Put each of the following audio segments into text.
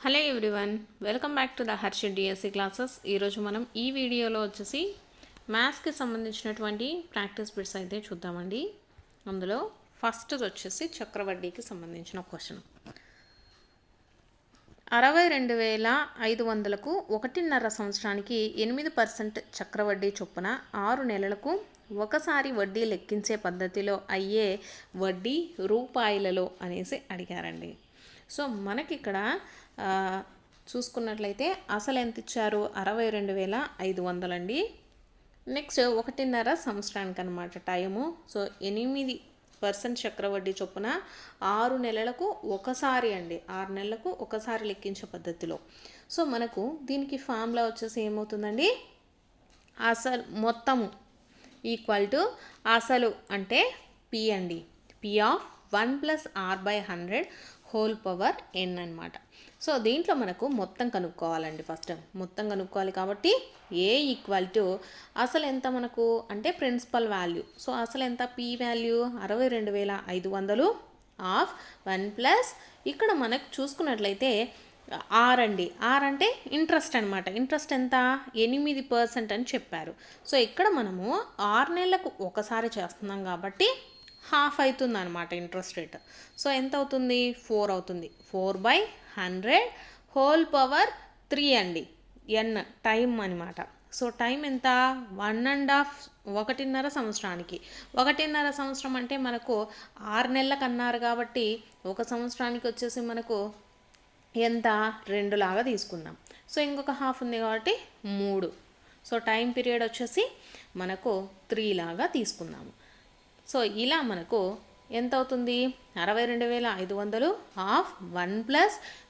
Hello everyone, welcome back to the Harshit DSC classes. ఈరోజు మనం ఈ వీడియోలో వచ్చేసి మ్యాథ్స్కి సంబంధించినటువంటి ప్రాక్టీస్ బిట్స్ అయితే చూద్దామండి. అందులో ఫస్ట్ వచ్చేసి చక్రవడ్డీకి సంబంధించిన క్వశ్చన్. 62,500కు 1.5 సంవత్సరానికి 8% చక్రవడ్డీ చొప్పున 6 నెలలకు ఒకసారి వడ్డీ లెక్కించే పద్ధతిలో అయ్యే వడ్డీ రూపాయలలో అనేసి అడిగారండి. సో మనకి ఇక్కడ చూసుకున్నట్లయితే అసలు ఎంత ఇచ్చారు? 62,500 అండి. నెక్స్ట్ 1.5 సంవత్సరానికి అనమాట టైము. సో 8% చక్రవడ్డీ చొప్పున 6 నెలలకు ఒకసారి అండి, 6 నెలలకు ఒకసారి లెక్కించే పద్ధతిలో. సో మనకు దీనికి ఫార్ములా వచ్చేసి ఏమవుతుందండి? అసలు మొత్తము ఈక్వల్ టు అసలు అంటే పి అండి, P of 1 + r/100 whole power n అనమాట. సో దీంట్లో మనకు మొత్తం కనుక్కోవాలండి. ఫస్ట్ మొత్తం కనుక్కోవాలి కాబట్టి ఏ ఈక్వల్ టు అసలు ఎంత మనకు అంటే ప్రిన్సిపల్ వాల్యూ. సో అసలు ఎంత? పి వాల్యూ 62,500 ఆఫ్ 1 ఇక్కడ మనకు చూసుకున్నట్లయితే ఆర్ అండి, ఆర్ అంటే ఇంట్రెస్ట్ అనమాట. ఇంట్రెస్ట్ ఎంత? 8% అని చెప్పారు. సో ఇక్కడ మనము 6 నెలలకు ఒకసారి చేస్తున్నాం కాబట్టి హాఫ్ అవుతుంది అనమాట ఇంట్రెస్ట్ రేట్. సో ఎంత అవుతుంది? 4 అవుతుంది. 4/100 హోల్ పవర్ 3 అండి, ఎన్ టైం అనమాట. సో టైం ఎంత? 1.5 సంవత్సరానికి. 1.5 సంవత్సరం అంటే మనకు 6 నెలలకు అన్నారు కాబట్టి ఒక సంవత్సరానికి వచ్చేసి మనకు ఎంత? 2 లాగా తీసుకుందాం. సో ఇంకొక హాఫ్ ఉంది కాబట్టి 3. సో టైం పీరియడ్ వచ్చేసి మనకు 3 లాగా తీసుకుందాము. సో ఇలా మనకు ఎంత అవుతుంది? 62,500 ఆఫ్ 1 +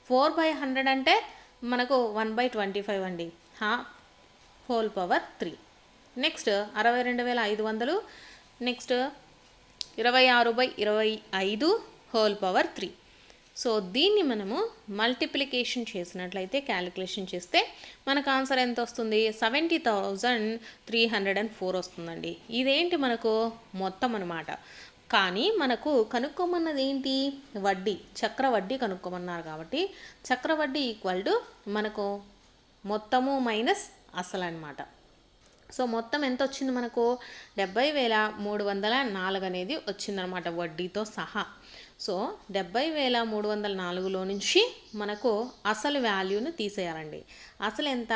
4/100 అంటే మనకు 1/25 అండి, half whole power 3. Next 62,500 next 26/25 whole power 3. So దీన్ని మనము మల్టిప్లికేషన్ చేసినట్లయితే, క్యాలిక్యులేషన్ చేస్తే మనకు ఆన్సర్ ఎంత వస్తుంది? 70,304 వస్తుందండి. ఇదేంటి మనకు? మొత్తం అనమాట. కానీ మనకు కనుక్కోమన్నది ఏంటి? వడ్డీ, చక్రవడ్డీ కనుక్కోమన్నారు కాబట్టి చక్రవడ్డీ ఈక్వల్ టు మనకు మొత్తము మైనస్ అసలు అనమాట. సో మొత్తం ఎంత వచ్చింది మనకు? 70,304 అనేది వచ్చిందనమాట వడ్డీతో సహా. సో 70,304లో నుంచి మనకు అసలు వాల్యూని తీసేయాలండి. అసలు ఎంత?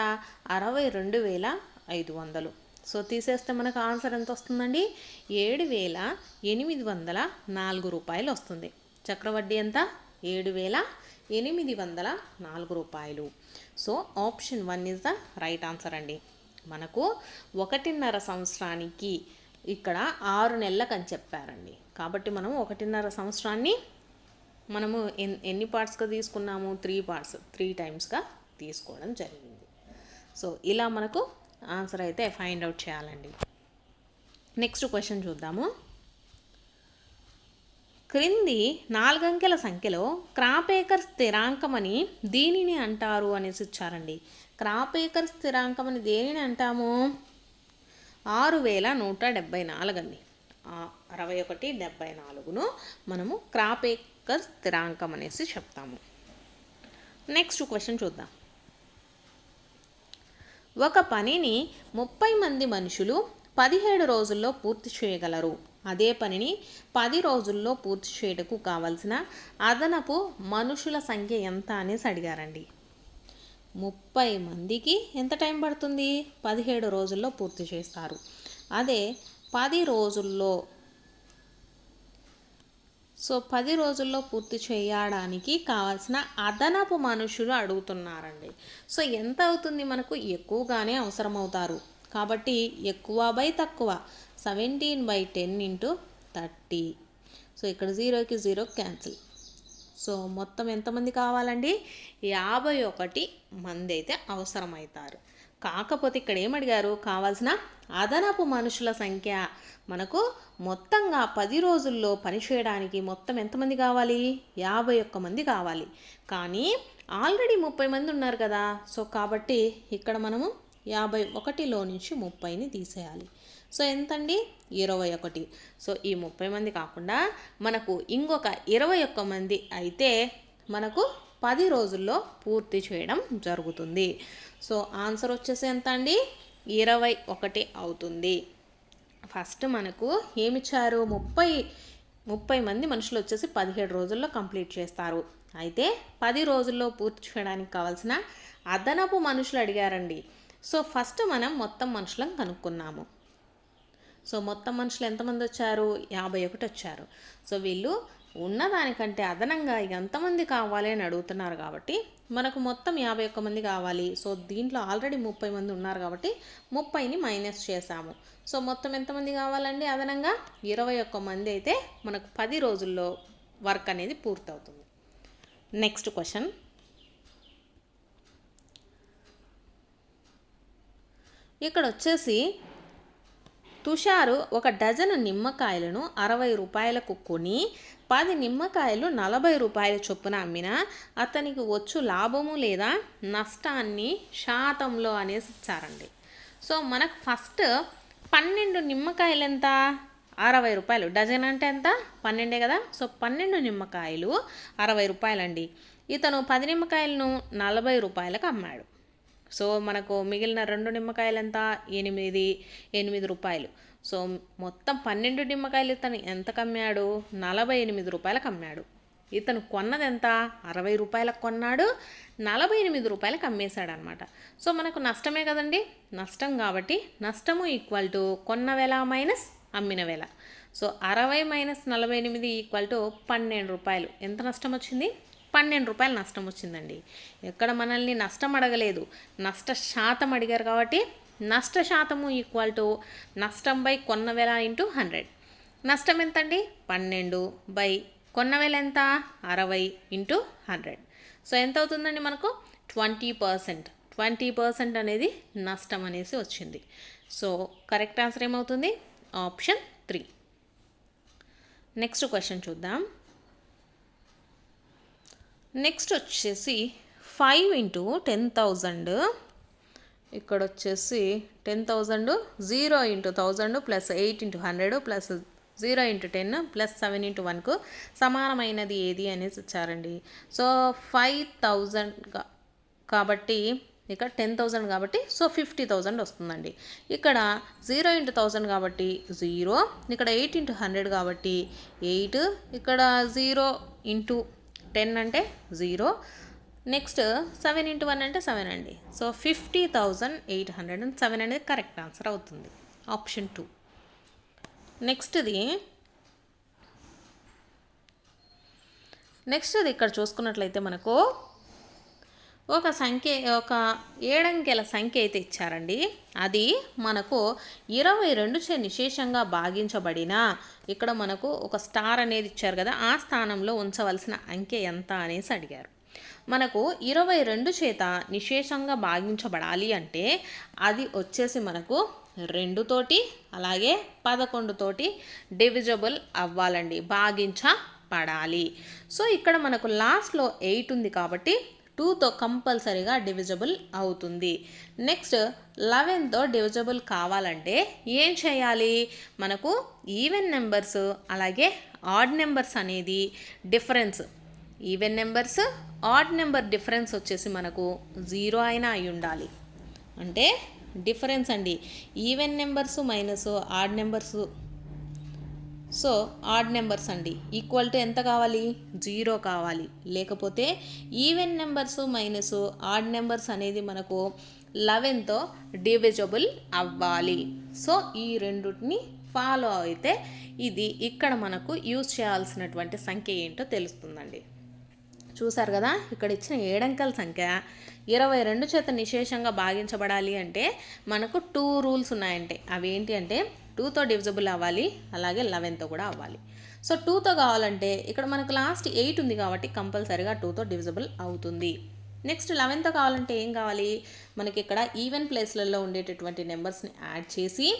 62,500. సో తీసేస్తే మనకు ఆన్సర్ ఎంత వస్తుందండి? 7,804 రూపాయలు వస్తుంది. చక్రవడ్డీ ఎంత? 7,804 రూపాయలు. So option 1 is the right answer అండి. మనకు 1.5 సంవత్సరానికి ఇక్కడ 6 నెలలకు అని చెప్పారండి. కాబట్టి మనం 1.5 సంవత్సరాన్ని మనము ఎన్ని పార్ట్స్గా తీసుకున్నాము? 3 పార్ట్స్, 3 టైమ్స్గా తీసుకోవడం జరిగింది. సో ఇలా మనకు ఆన్సర్ అయితే ఫైండ్ అవుట్ చేయాలండి. నెక్స్ట్ క్వశ్చన్ చూద్దాము. క్రింది 4 అంకెల సంఖ్యలో క్రాపేకర్ స్థిరాంకం అని దీనిని అంటారు అనేసి ఇచ్చారండి. క్రాపేకర్ స్థిరాంకం అని దేనిని అంటాము? 6,174 అండి. 6174ను మనము క్రాపేకర్ స్థిరాంకం అనేసి చెప్తాము. నెక్స్ట్ క్వశ్చన్ చూద్దాం. ఒక పనిని 30 మంది మనుషులు 17 రోజుల్లో పూర్తి చేయగలరు. అదే పనిని 10 రోజుల్లో పూర్తి చేయటకు కావలసిన అదనపు మనుషుల సంఖ్య ఎంత అనేసి అడిగారండి. 30 మందికి ఎంత టైం పడుతుంది? 17 రోజుల్లో పూర్తి చేస్తారు. అదే 10 రోజుల్లో, సో 10 రోజుల్లో పూర్తి చేయడానికి కావాల్సిన అదనపు మనుషులు అడుగుతున్నారండి. సో ఎంత అవుతుంది మనకు? ఎక్కువగానే అవసరం అవుతారు కాబట్టి ఎక్కువ బై తక్కువ, 17/10 × 30. సో ఇక్కడ 0కి 0 క్యాన్సిల్. సో మొత్తం ఎంతమంది కావాలండి? 51 మంది అయితే అవసరమవుతారు. కాకపోతే ఇక్కడ ఏమడిగారు? కావాల్సిన అదనపు మనుషుల సంఖ్య. మనకు మొత్తంగా 10 రోజుల్లో పనిచేయడానికి మొత్తం ఎంతమంది కావాలి? 51 మంది కావాలి. కానీ ఆల్రెడీ 30 మంది ఉన్నారు కదా. సో కాబట్టి ఇక్కడ మనము 51లో నుంచి 30ని తీసేయాలి. సో ఎంతండి? 21. సో ఈ 30 మంది కాకుండా మనకు ఇంకొక 21 మంది అయితే మనకు 10 రోజుల్లో పూర్తి చేయడం జరుగుతుంది. సో ఆన్సర్ వచ్చేసి ఎంత అండి? 21 అవుతుంది. ఫస్ట్ మనకు ఏమిచ్చారు? 30 మంది మనుషులు వచ్చేసి 17 రోజుల్లో కంప్లీట్ చేస్తారు. అయితే 10 రోజుల్లో పూర్తి చేయడానికి కావాల్సిన అదనపు మనుషులు అడిగారండి. సో ఫస్ట్ మనం మొత్తం మనుషులను కనుక్కున్నాము. సో మొత్తం మనుషులు ఎంతమంది వచ్చారు? 51 వచ్చారు. సో వీళ్ళు ఉన్నదానికంటే అదనంగా ఎంతమంది కావాలి అని అడుగుతున్నారు కాబట్టి మనకు మొత్తం 51 మంది కావాలి. సో దీంట్లో ఆల్రెడీ 30 మంది ఉన్నారు కాబట్టి 30ని మైనస్ చేసాము. సో మొత్తం ఎంతమంది కావాలండి? అదనంగా 21 మంది అయితే మనకు 10 రోజుల్లో వర్క్ అనేది పూర్తవుతుంది. Next question. ఇక్కడ వచ్చేసి తుషారు 1 డజను నిమ్మకాయలను 60 రూపాయలకు కొని 10 నిమ్మకాయలు 40 రూపాయల చొప్పున అమ్మినా అతనికి వచ్చు లాభము లేదా నష్టాన్ని శాతంలో అనేసి ఇచ్చారండి. సో మనకు ఫస్ట్ 12 నిమ్మకాయలు ఎంత? 60 రూపాయలు. డజన్ అంటే ఎంత? 12 కదా. సో 12 నిమ్మకాయలు 60 రూపాయలండి. ఇతను 10 నిమ్మకాయలను 40 రూపాయలకు అమ్మాడు. సో మనకు మిగిలిన 2 నిమ్మకాయలు ఎంత? 8 రూపాయలు. సో మొత్తం 12 నిమ్మకాయలు ఇతను ఎంతకు అమ్మాడు? 48 రూపాయలకు అమ్మాడు. ఇతను కొన్నది ఎంత? 60 రూపాయలకు కొన్నాడు, 48 రూపాయలకు అమ్మేశాడు అనమాట. సో మనకు నష్టమే కదండి. నష్టం కాబట్టి నష్టము ఈక్వల్ టు కొన్న వెల మైనస్ అమ్మిన వెల. సో 60 మైనస్ 48 ఈక్వల్ టు 12 రూపాయలు. ఎంత నష్టం వచ్చింది? 12 రూపాయలు నష్టం వచ్చిందండి. ఎక్కడ మనల్ని నష్టం అడగలేదు, నష్ట శాతం అడిగారు కాబట్టి నష్ట శాతము ఈక్వల్ టు నష్టం బై కొన్న వెల ఇంటూ 100. నష్టం ఎంతండి? 12 బై కొన్న వెల ఎంత? 60 ఇంటూ 100. సో ఎంత అవుతుందండి మనకు? 20%. 20% అనేది నష్టం అనేసి వచ్చింది. సో కరెక్ట్ ఆన్సర్ ఏమవుతుంది? ఆప్షన్ 3. నెక్స్ట్ క్వశ్చన్ చూద్దాం. నెక్స్ట్ వచ్చేసి 5 ఇంటూ 10,000. ఇక్కడ వచ్చేసి 10,000 0 into 1000 plus 8 into 100 plus 0 into 10 plus 7 into 1కు సమానమైనది ఏది అనేసి ఇచ్చారండి. సో 5,000 కాబట్టి ఇక్కడ 10,000 కాబట్టి సో 50,000 వస్తుందండి. ఇక్కడ 0 ఇంటూ 1000 కాబట్టి 0, ఇక్కడ 8 ఇంటూ 100 కాబట్టి 8, ఇక్కడ 0 ఇంటూ 10 అంటే 0, నెక్స్ట్ 7 ఇంటూ 1 అంటే 7 అండి. సో 50,807 అనేది కరెక్ట్ ఆన్సర్ అవుతుంది. ఆప్షన్ 2. నెక్స్ట్ది ఇక్కడ చూసుకున్నట్లయితే మనకు ఒక 7 అంకెల సంఖ్య అయితే ఇచ్చారండి. అది మనకు 22 చే నిశేషంగా భాగించబడిన, ఇక్కడ మనకు ఒక స్టార్ అనేది ఇచ్చారు కదా, ఆ స్థానంలో ఉంచవలసిన అంకె ఎంత అనేసి అడిగారు. మనకు 22 చేత నిశేషంగా భాగించబడాలి అంటే అది వచ్చేసి మనకు 2 తోటి అలాగే 11 తోటి డివిజబుల్ అవ్వాలండి, భాగించబడాలి. సో ఇక్కడ మనకు లాస్ట్లో 8 ఉంది కాబట్టి 2తో కంపల్సరీగా డివిజబుల్ అవుతుంది. నెక్స్ట్ 11తో డివిజబుల్ కావాలంటే ఏం చేయాలి? మనకు ఈవెన్ నెంబర్స్ అలాగే ఆడ్ నెంబర్స్ అనేది difference, even numbers odd number difference వచ్చేసి మనకు 0 అయినా అయి ఉండాలి. అంటే డిఫరెన్స్ అండి, even numbers minus odd numbers. So odd numbers అండి ఈక్వల్ టు ఎంత కావాలి? 0 కావాలి. లేకపోతే even numbers minus odd numbers అనేది మనకు 11తో డివిజబుల్ అవ్వాలి. సో ఈ రెండుని ఫాలో అయితే ఇది ఇక్కడ మనకు యూజ్ చేయాల్సినటువంటి సంఖ్య ఏంటో తెలుస్తుందండి. చూసారు కదా, ఇక్కడ ఇచ్చిన 7 అంకెల సంఖ్య 22 చేత నిశేషంగా భాగించబడాలి అంటే మనకు 2 రూల్స్ ఉన్నాయంటే అవి ఏంటి అంటే 2తో డివిజబుల్ అవ్వాలి అలాగే 11తో కూడా అవ్వాలి. సో 2తో కావాలంటే ఇక్కడ మనకు లాస్ట్ 8 ఉంది కాబట్టి కంపల్సరీగా 2తో డివిజబుల్ అవుతుంది. నెక్స్ట్ 11తో కావాలంటే ఏం కావాలి? మనకి ఇక్కడ ఈవెన్ ప్లేస్లలో ఉండేటటువంటి నెంబర్స్ని యాడ్ చేసి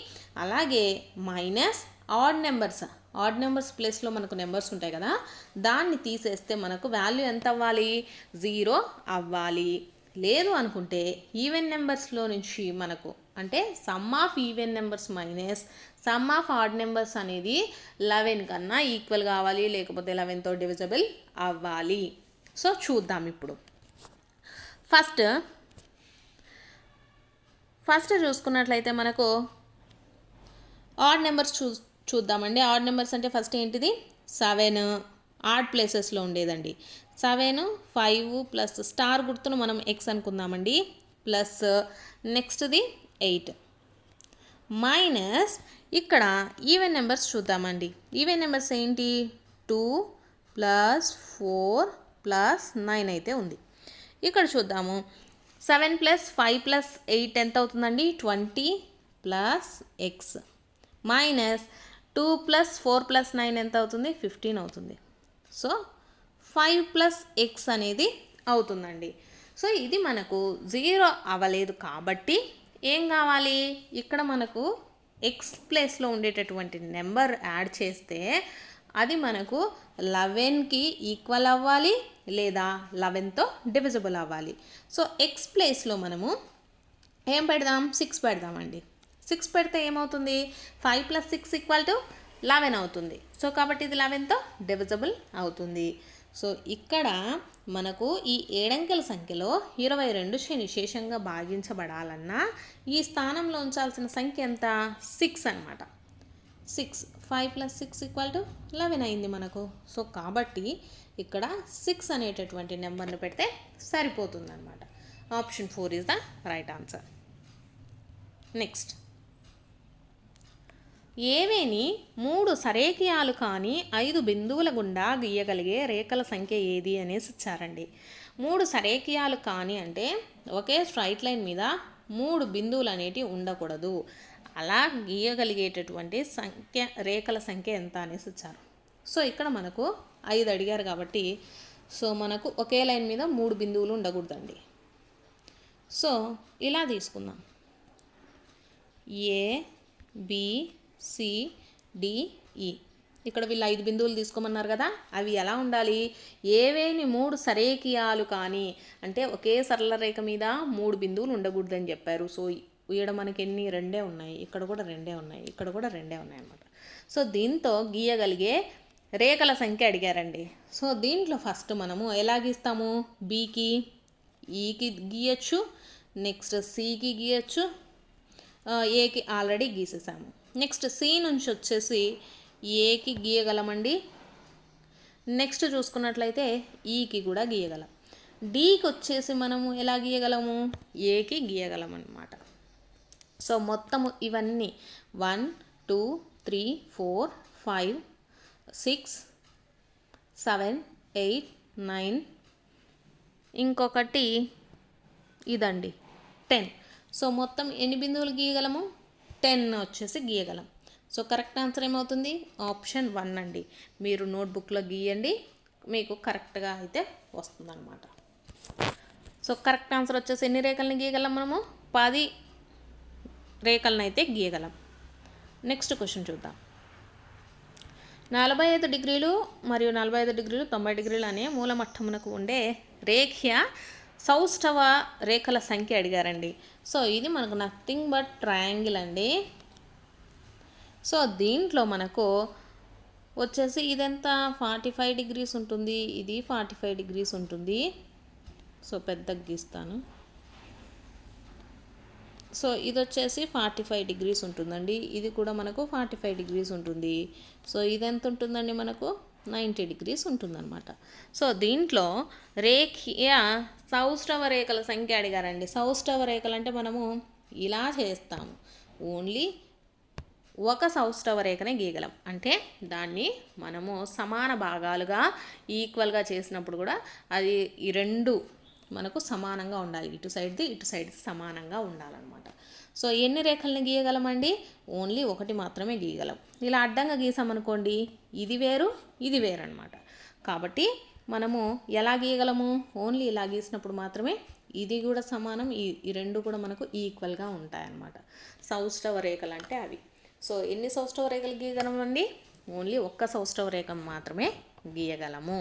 అలాగే మైనస్ ఆడ్ నెంబర్స్ ప్లేస్లో మనకు నెంబర్స్ ఉంటాయి కదా, దాన్ని తీసేస్తే మనకు వాల్యూ ఎంత అవ్వాలి? 0 అవ్వాలి. లేదు అనుకుంటే ఈవెన్ నెంబర్స్లో నుంచి మనకు అంటే some of even numbers minus sum of odd numbers అనేది 11 కన్నా ఈక్వల్ కావాలి, లేకపోతే 11తో డివిజబుల్ అవ్వాలి. సో చూద్దాం ఇప్పుడు. ఫస్ట్ చూసుకున్నట్లయితే మనకు ఆడ్ నెంబర్స్ చూద్దామండి. ఆడ్ నెంబర్స్ అంటే ఫస్ట్ ఏంటిది 7 ఆడ్ ప్లేసెస్లో ఉండేదండి. 7 5 ప్లస్ స్టార్ గుర్తును మనం ఎక్స్ అనుకుందామండి, ప్లస్ నెక్స్ట్ది 8 మైనస్ ఇక్కడ ఈవెన్ నెంబర్స్ చూద్దామండి. ఈవెన్ నెంబర్స్ ఏంటి 2 ప్లస్ 4 ప్లస్ 9 అయితే ఉంది. ఇక్కడ చూద్దాము 7 ప్లస్ 5 ప్లస్ 8 ఎంత అవుతుందండి 20 plus X minus 2 plus 4 plus 9 ఎంత అవుతుంది 15 అవుతుంది. సో 5 ప్లస్ ఎక్స్ అనేది అవుతుందండి. సో ఇది మనకు 0 అవ్వలేదు కాబట్టి ఏం కావాలి, ఇక్కడ మనకు ఎక్స్ ప్లేస్లో ఉండేటటువంటి నెంబర్ యాడ్ చేస్తే అది మనకు 11కి ఈక్వల్ అవ్వాలి లేదా 11తో డివిజిబుల్ అవ్వాలి. సో ఎక్స్ ప్లేస్లో మనము ఏం పెడదాం 6 పెడదామండి. 6 పెడితే ఏమవుతుంది 5 ప్లస్ 6 ఈక్వల్ టు 11 అవుతుంది. సో కాబట్టి ఇది 11తో డివిజిబుల్ అవుతుంది. సో ఇక్కడ మనకు ఈ ఏడంకెల సంఖ్యలో 22 నిశేషంగా భాగించబడాలన్నా ఈ స్థానంలో ఉంచాల్సిన సంఖ్య ఎంత 6 అనమాట. 6 5 ప్లస్ 6 ఈక్వల్ టు 11 అయింది మనకు. సో కాబట్టి ఇక్కడ 6 అనేటటువంటి నెంబర్ని పెడితే సరిపోతుంది అనమాట. Option 4 is the right answer. Next, ఏవేని 3 సరేకియాలు కానీ 5 బిందువుల గుండా గీయగలిగే రేఖల సంఖ్య ఏది అనేసి ఇచ్చారండి. 3 సరేకియాలు కానీ అంటే ఒకే స్ట్రైట్ లైన్ మీద 3 బిందువులు అనేటివి ఉండకూడదు. అలా గీయగలిగేటటువంటి సంఖ్య రేఖల సంఖ్య ఎంత అనేసి ఇచ్చారు. సో ఇక్కడ మనకు 5 అడిగారు కాబట్టి సో మనకు ఒకే లైన్ మీద 3 బిందువులు ఉండకూడదండి. సో ఇలా తీసుకుందాం, ఏ బి సి డి ఈ. ఇక్కడ వీళ్ళు 5 బిందువులు తీసుకోమన్నారు కదా, అవి ఎలా ఉండాలి, ఏవేని 3 సరేకియాలు కానీ అంటే ఒకే సరళ రేఖ మీద 3 బిందువులు ఉండకూడదని చెప్పారు. సో ఇక్కడ మనకి ఎన్ని 2 ఉన్నాయి, ఇక్కడ కూడా 2 ఉన్నాయి, ఇక్కడ కూడా 2 ఉన్నాయి అన్నమాట. సో దీంతో గీయగలిగే రేఖల సంఖ్య అడిగారండి. సో దీంట్లో ఫస్ట్ మనము ఎలా గీస్తాము, బికి ఈకి గీయచ్చు, నెక్స్ట్ సికి గీయచ్చు, ఏకి ఆల్రెడీ గీసేసాము. నెక్స్ట్ సి నుంచి వచ్చేసి ఏకి గీయగలమండి. నెక్స్ట్ చూసుకున్నట్లయితే ఈకి కూడా గీయగలం. డీకి వచ్చేసి మనము ఎలా గీయగలము, ఏకి గీయగలం అన్నమాట. సో మొత్తము ఇవన్నీ 1 2 3 4 5 6 7 8 9 ఇంకొకటి ఇదండి 10. సో మొత్తం ఎన్ని బిందువులు గీయగలము 10 వచ్చేసి గీయగలం. సో కరెక్ట్ ఆన్సర్ ఏమవుతుంది ఆప్షన్ 1 అండి. మీరు నోట్బుక్లో గీయండి, మీకు కరెక్ట్గా అయితే వస్తుందన్నమాట. సో కరెక్ట్ ఆన్సర్ వచ్చేసి ఎన్ని రేఖల్ని గీయగలం మనము 10 రేఖలను అయితే గీయగలం. నెక్స్ట్ క్వశ్చన్ చూద్దాం. 45 డిగ్రీలు మరియు 45 డిగ్రీలు 90 డిగ్రీలు అనే మూలమట్టమునకు ఉండే రేఖ్య సౌష్ఠవ రేఖల సంఖ్య అడిగారండి. సో ఇది మనకు నథింగ్ బట్ ట్రయాంగిల్ అండి. సో దీంట్లో మనకు వచ్చేసి ఇదంతా 45 డిగ్రీస్ ఉంటుంది, ఇది 45 డిగ్రీస్ ఉంటుంది. సో పెద్దగా గీస్తాను. సో ఇది వచ్చేసి 45 డిగ్రీస్ ఉంటుందండి, ఇది కూడా మనకు 45 డిగ్రీస్ ఉంటుంది. సో ఇది ఎంత ఉంటుందండి మనకు 90 డిగ్రీస్ ఉంటుందన్నమాట. సో దీంట్లో రేఖీయ సౌష్ఠవ రేఖల సంఖ్య అడిగారండి. సౌష్ఠవ రేఖలు అంటే మనము ఇలా చేస్తాము, ఓన్లీ ఒక సౌష్ఠవ రేఖనే గీయగలం. అంటే దాన్ని మనము సమాన భాగాలుగా ఈక్వల్గా చేసినప్పుడు కూడా అది ఈ రెండు మనకు సమానంగా ఉండాలి, ఇటు సైడ్ది ఇటు సైడ్ది సమానంగా ఉండాలన్నమాట. సో ఎన్ని రేఖల్ని గీయగలమండి, ఓన్లీ ఒకటి మాత్రమే గీయగలం. ఇలా అడ్డంగా గీసామనుకోండి ఇది వేరు ఇది వేరు అనమాట. కాబట్టి మనము ఎలా గీయగలము, ఓన్లీ ఇలా గీసినప్పుడు మాత్రమే ఇది కూడా సమానం, ఈ రెండు కూడా మనకు ఈక్వల్గా ఉంటాయన్నమాట. సౌష్ఠవ రేఖలు అంటే అవి. సో ఎన్ని సౌష్ఠవ రేఖలు గీయగలమండి, ఓన్లీ ఒక్క సౌష్ఠవ రేఖ మాత్రమే గీయగలము.